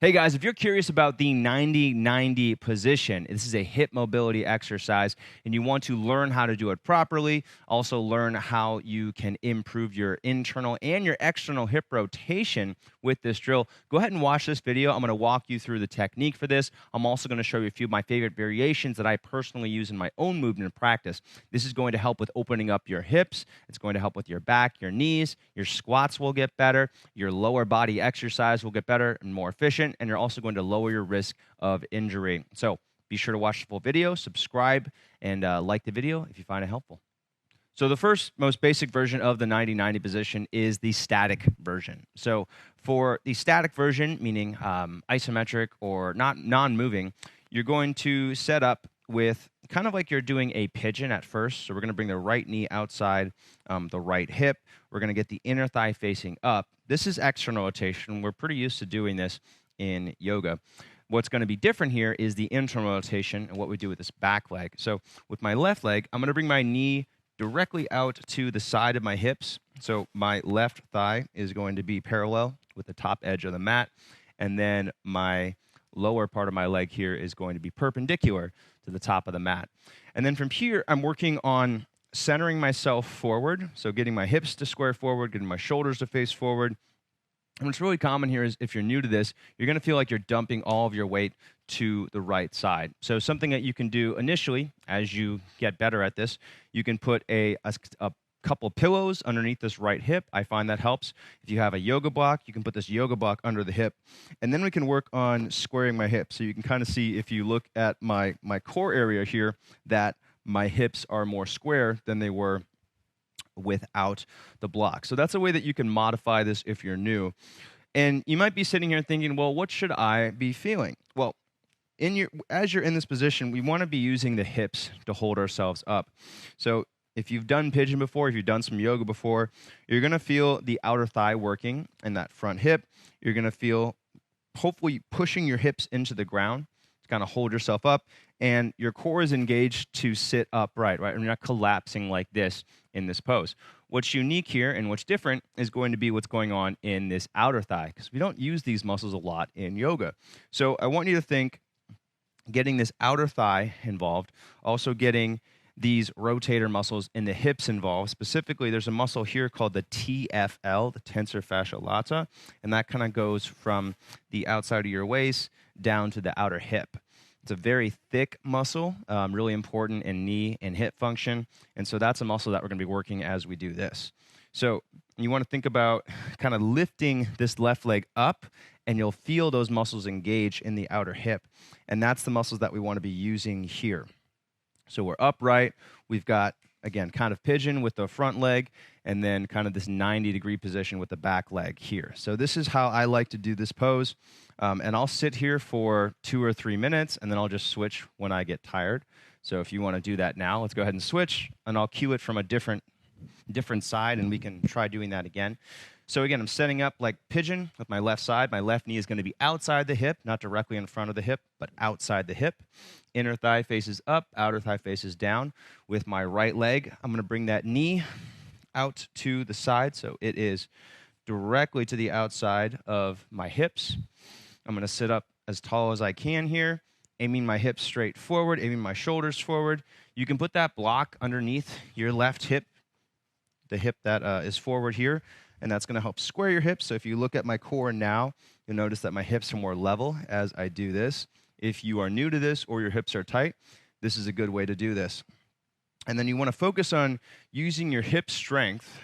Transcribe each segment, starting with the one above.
Hey guys, if you're curious about the 90-90 position, this is a hip mobility exercise and you want to learn how to do it properly, also learn how you can improve your internal and your external hip rotation with this drill, go ahead and watch this video. I'm going to walk you through the technique for this. I'm also going to show you a few of my favorite variations that I personally use in my own movement practice. This is going to help with opening up your hips. It's going to help with your back, your knees. Your squats will get better. Your lower body exercise will get better and more efficient. And you're also going to lower your risk of injury. So be sure to watch the full video, subscribe, and like the video if you find it helpful. So the first, most basic version of the 90-90 position is the static version. So for the static version, meaning isometric or not non-moving, you're going to set up with kind of like you're doing a pigeon at first. So we're going to bring the right knee outside the right hip. We're going to get the inner thigh facing up. This is external rotation. We're pretty used to doing this in yoga. What's going to be different here is the internal rotation and what we do with this back leg. So with my left leg, I'm going to bring my knee directly out to the side of my hips. So my left thigh is going to be parallel with the top edge of the mat. And then my lower part of my leg here is going to be perpendicular to the top of the mat. And then from here, I'm working on centering myself forward. So getting my hips to square forward, getting my shoulders to face forward. And what's really common here is if you're new to this, you're going to feel like you're dumping all of your weight to the right side. So something that you can do initially as you get better at this, you can put a couple pillows underneath this right hip. I find that helps. If you have a yoga block, you can put this yoga block under the hip. And then we can work on squaring my hips. So you can kind of see if you look at my core area here that my hips are more square than they were without the block. So that's a way that you can modify this if you're new. And you might be sitting here thinking, well, what should I be feeling? Well, as you're in this position, we want to be using the hips to hold ourselves up. So if you've done pigeon before, if you've done some yoga before, you're going to feel the outer thigh working and that front hip. You're going to feel hopefully pushing your hips into the ground to kind of hold yourself up. And your core is engaged to sit upright, right? And you're not collapsing like this in this pose. What's unique here and what's different is going to be what's going on in this outer thigh, because we don't use these muscles a lot in yoga. So I want you to think getting this outer thigh involved, also getting these rotator muscles in the hips involved. Specifically, there's a muscle here called the TFL, the tensor fasciae lata, and that kind of goes from the outside of your waist down to the outer hip. It's a very thick muscle, really important in knee and hip function, and so that's a muscle that we're going to be working as we do this. So you want to think about kind of lifting this left leg up, and you'll feel those muscles engage in the outer hip, and that's the muscles that we want to be using here. So we're upright, we've got, again, kind of pigeon with the front leg, and then kind of this 90-degree position with the back leg here. So this is how I like to do this pose. And I'll sit here for 2 or 3 minutes, and then I'll just switch when I get tired. So if you want to do that now, let's go ahead and switch, and I'll cue it from a different side, and we can try doing that again. So again, I'm setting up like pigeon with my left side. My left knee is going to be outside the hip, not directly in front of the hip, but outside the hip. Inner thigh faces up, outer thigh faces down. With my right leg, I'm going to bring that knee out to the side, so it is directly to the outside of my hips. I'm going to sit up as tall as I can here, aiming my hips straight forward, aiming my shoulders forward. You can put that block underneath your left hip, the hip that is forward here, and that's going to help square your hips. So if you look at my core now, you'll notice that my hips are more level as I do this. If you are new to this or your hips are tight, this is a good way to do this. And then you want to focus on using your hip strength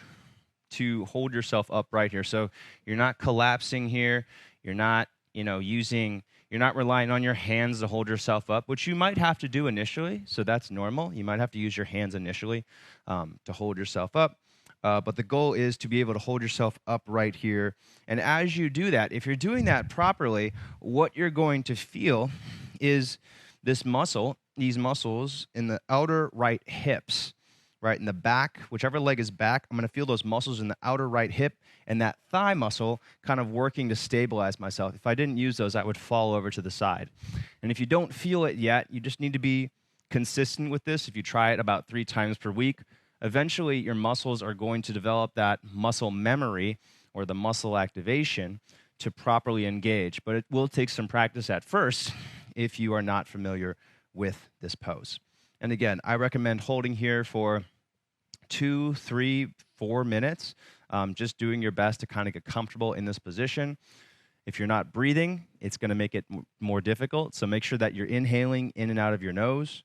to hold yourself upright here. So you're not collapsing here. You're not you're not relying on your hands to hold yourself up, which you might have to do initially, so that's normal. You might have to use your hands initially to hold yourself up, but the goal is to be able to hold yourself upright here. And as you do that, if you're doing that properly, what you're going to feel is these muscles in the outer right hips, right in the back, whichever leg is back, I'm going to feel those muscles in the outer right hip and that thigh muscle kind of working to stabilize myself. If I didn't use those, I would fall over to the side. And if you don't feel it yet, you just need to be consistent with this. If you try it about 3 times per week, eventually your muscles are going to develop that muscle memory or the muscle activation to properly engage, but it will take some practice at first if you are not familiar with this pose. And again, I recommend holding here for 2, 3, 4 minutes, just doing your best to kind of get comfortable in this position. If you're not breathing, it's going to make it more difficult, so make sure that you're inhaling in and out of your nose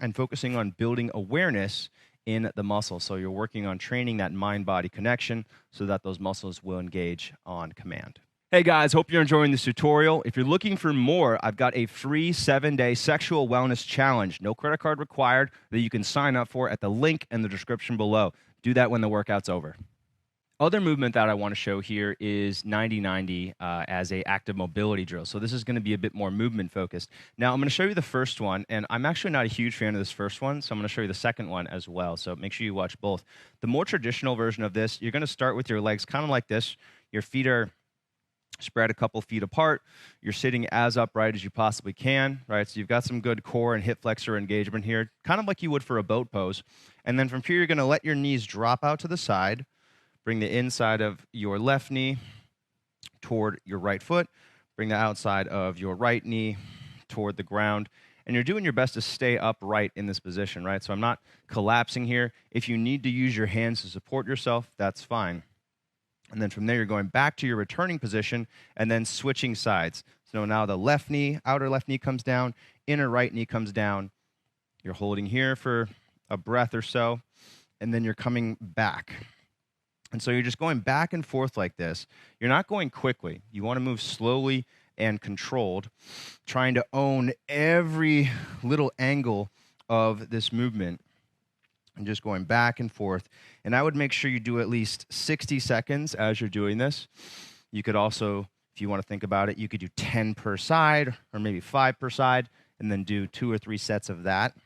and focusing on building awareness in the muscle. So you're working on training that mind-body connection so that those muscles will engage on command. Hey guys, hope you're enjoying this tutorial. If you're looking for more, I've got a free 7-day sexual wellness challenge, no credit card required, that you can sign up for at the link in the description below. Do that when the workout's over. Other movement that I want to show here is 90-90 as a active mobility drill. So this is going to be a bit more movement focused. Now I'm going to show you the first one, and I'm actually not a huge fan of this first one, so I'm going to show you the second one as well. So make sure you watch both. The more traditional version of this, you're going to start with your legs kind of like this. Your feet are spread a couple feet apart. You're sitting as upright as you possibly can, right? So you've got some good core and hip flexor engagement here, kind of like you would for a boat pose. And then from here, you're going to let your knees drop out to the side. Bring the inside of your left knee toward your right foot. Bring the outside of your right knee toward the ground. And you're doing your best to stay upright in this position, right? So I'm not collapsing here. If you need to use your hands to support yourself, that's fine. And then from there, you're going back to your returning position and then switching sides. So now the left knee, outer left knee comes down, inner right knee comes down. You're holding here for a breath or so, and then you're coming back. And so you're just going back and forth like this. You're not going quickly. You want to move slowly and controlled, trying to own every little angle of this movement and just going back and forth. And I would make sure you do at least 60 seconds as you're doing this. You could also, if you want to think about it, you could do 10 per side or maybe 5 per side and then do 2 or 3 sets of that.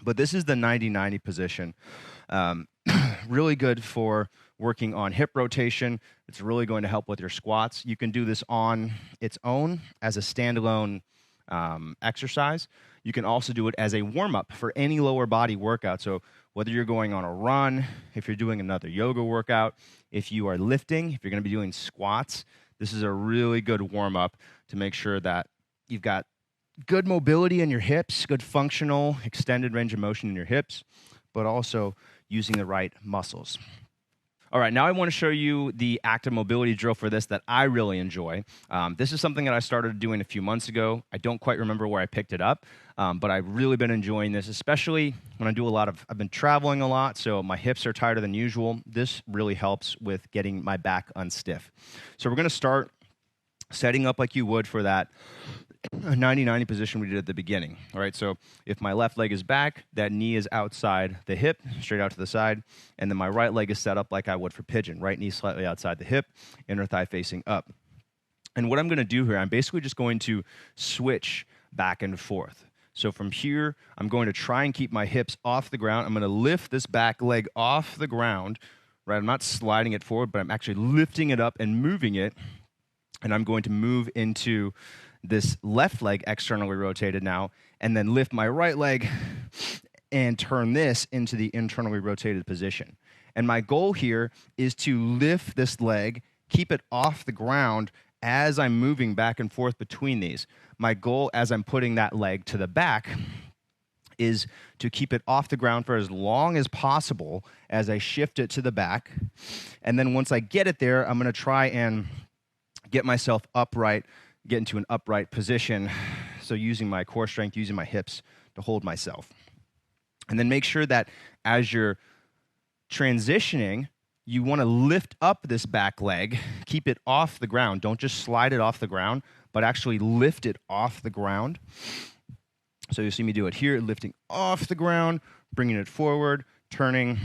But this is the 90-90 position. Really good for working on hip rotation. It's really going to help with your squats. You can do this on its own as a standalone exercise. You can also do it as a warm-up for any lower body workout. So whether you're going on a run, if you're doing another yoga workout, if you are lifting, if you're going to be doing squats, this is a really good warm-up to make sure that you've got good mobility in your hips, good functional, extended range of motion in your hips, but also using the right muscles. All right, now I want to show you the active mobility drill for this that I really enjoy. This is something that I started doing a few months ago. I don't quite remember where I picked it up, but I've really been enjoying this, especially when I do I've been traveling a lot, so my hips are tighter than usual. This really helps with getting my back unstiff. So we're going to start setting up like you would for that 90-90 position we did at the beginning. All right, so if my left leg is back, that knee is outside the hip, straight out to the side, and then my right leg is set up like I would for pigeon. Right knee slightly outside the hip, inner thigh facing up. And what I'm going to do here, I'm basically just going to switch back and forth. So from here, I'm going to try and keep my hips off the ground. I'm going to lift this back leg off the ground, right? I'm not sliding it forward, but I'm actually lifting it up and moving it, and I'm going to move into this left leg externally rotated now, and then lift my right leg and turn this into the internally rotated position. And my goal here is to lift this leg, keep it off the ground as I'm moving back and forth between these. My goal as I'm putting that leg to the back is to keep it off the ground for as long as possible as I shift it to the back. And then once I get it there, I'm going to try and get myself upright, get into an upright position, so using my core strength, using my hips to hold myself. And then make sure that as you're transitioning, you want to lift up this back leg, keep it off the ground. Don't just slide it off the ground, but actually lift it off the ground. So you see me do it here, lifting off the ground, bringing it forward, turning,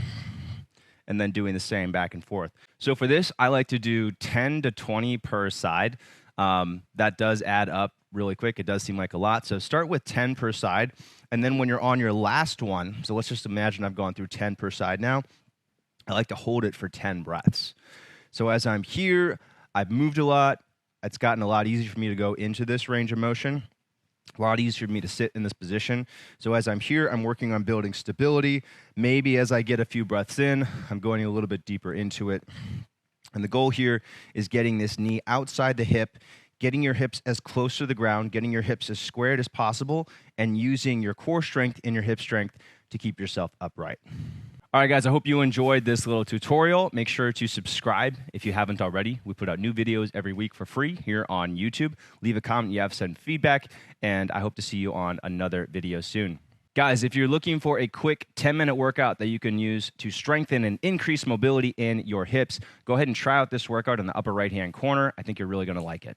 and then doing the same back and forth. So for this, I like to do 10 to 20 per side. That does add up really quick. It does seem like a lot. So start with 10 per side. And then when you're on your last one, so let's just imagine I've gone through 10 per side now. I like to hold it for 10 breaths. So as I'm here, I've moved a lot. It's gotten a lot easier for me to go into this range of motion. A lot easier for me to sit in this position. So as I'm here, I'm working on building stability. Maybe as I get a few breaths in, I'm going a little bit deeper into it. And the goal here is getting this knee outside the hip, getting your hips as close to the ground, getting your hips as squared as possible, and using your core strength and your hip strength to keep yourself upright. All right, guys, I hope you enjoyed this little tutorial. Make sure to subscribe if you haven't already. We put out new videos every week for free here on YouTube. Leave a comment, you have some feedback, and I hope to see you on another video soon. Guys, if you're looking for a quick 10-minute workout that you can use to strengthen and increase mobility in your hips, go ahead and try out this workout in the upper right-hand corner. I think you're really going to like it.